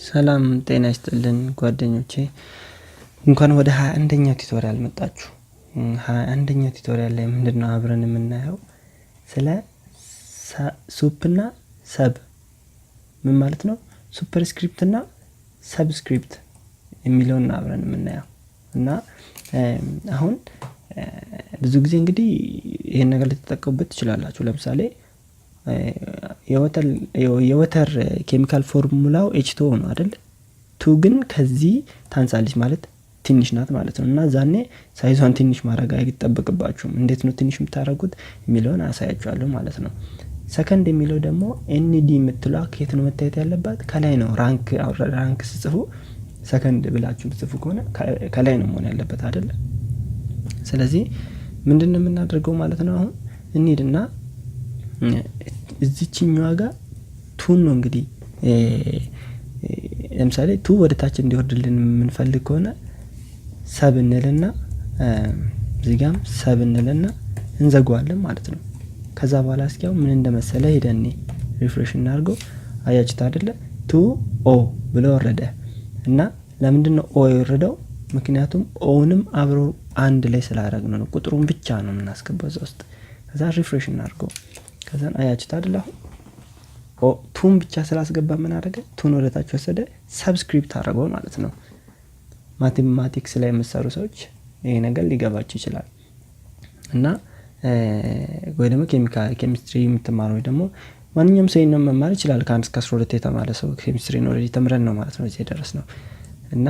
ሰላም ጤና ይስጥልን ጓደኞቼ እንኳን ወደ 21ኛው ቱቶሪያል መጣችሁ። 21ኛው ቱቶሪያል ላይ ምንድነው አብረን የምናየው ስለ ሱፕ እና ሰብ ምን ማለት ነው ሱፐርስክሪፕት እና ሰብስክሪፕት የሚለውን አብረን የምናየው እና አሁን ብዙ ጊዜ እንግዲህ ይሄን ነገር ልትጠቀሙበት ትችላላችሁ። ለምሳሌ የወተር ኬሚካል ፎርሙላው H2O ነው አይደል? ቱ ግን ከዚህ ታንሳለች ማለት ትንሽ ናት ማለት ነው። እና ዛኔ ሳይዟን ትንሽ ማድረግ አይጠበቅባችሁም። እንዴት ነው ትንሽ የምታረጉት የሚለውን አሳያችኋለሁ ማለት ነው። ሰከንድ የሚለው ደግሞ ND የምትለው ከየት ነው መታየት ያለባት? ከላይ ነው። ራንክ ሲጽፉ ሰከንድ ብላችሁ ጽፉ ከሆነ ከላይ ነው መሆን ያለበት አይደል? ስለዚህ ምንድነው የምናደርገው ማለት ነው? አሁን እንሂድና እዚህኛው ጋር ቱ ነው እንግዲህ ለምሳሌ ቱ ወደ ታች እንዲወርድልን የምንፈልግ ከሆነ ሰብ እንልና እዚጋም ሰብ እንልና እንዘጋዋለን ማለት ነው። ከዛ በኋላ እስኪያው ምን እንደመሰለ ሄደን ሪፍሬሽ እናርገው። አያችሁት አይደለ? ቱ ኦ ብሎ ወረደ እና ለምንድነው ኦ የወረደው? ምክንያቱም ኦንም አብሮ አንድ ላይ ስላደረግነው ነው። ቁጥሩን ብቻ ነው የምናስገባው እዛ ውስጥ። ከዛ ሪፍሬሽ እናርገው። ከዛ አያችሁት አይደለ? ቱን ብቻ ስላስገባ ምን አደረገ? ቱን ወደታች ወሰደ፣ ሰብስክሪፕት አደረገው ማለት ነው። ማቴማቲክስ ላይ የምትሰሩ ሰዎች ይሄ ነገር ሊገባችሁ ይችላል። እና ወይ ደግሞ ኬሚስትሪ የምትማሩ ወይ ደግሞ ማንኛውም ሰው ይሄን መማር ይችላል። ከ1 እስከ 12 የተማረ ሰው ኬሚስትሪ ነው ተምረን ነው ማለት ነው እዚህ ደረስነው። እና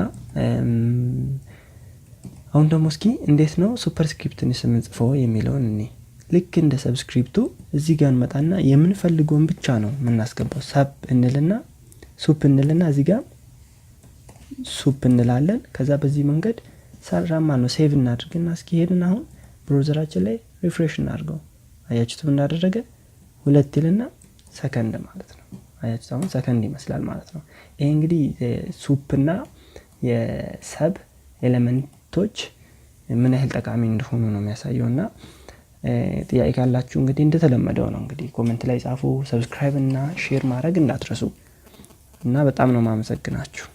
አሁን ደግሞ እስኪ እንዴት ነው ሱፐርስክሪፕትን የምንጽፈው የሚለውን ልክ እንደ ሰብስክሪፕቱ እዚህ ጋር እንመጣና የምንፈልገውን ብቻ ነው የምናስገባው። ሰብ እንልና ሱፕ እንልና እዚህ ጋር ሱፕ እንላለን። ከዛ በዚህ መንገድ ሰራማ ነው ሴቭ እናድርግና እስኪ ሄድና አሁን ብራውዘራችን ላይ ሪፍሬሽ እናድርገው። አያችሁት ምን እንዳደረገ? 2 ይልና ሰከንድ ማለት ነው። አያችሁት አሁን ሰከንድ ይመስላል ማለት ነው። ይሄ እንግዲህ ሱፕና የሰብ ኤሌመንቶች ምን ያህል ጠቃሚ እንደሆኑ ነው የሚያሳየውና ጥያቄ ካላችሁ እንግዲህ እንደተለመደው ነው እንግዲህ ኮሜንት ላይ ጻፉ። ሰብስክራይብ እና ሼር ማድረግ እንዳትረሱ እና በጣም ነው ማመሰግናችሁ።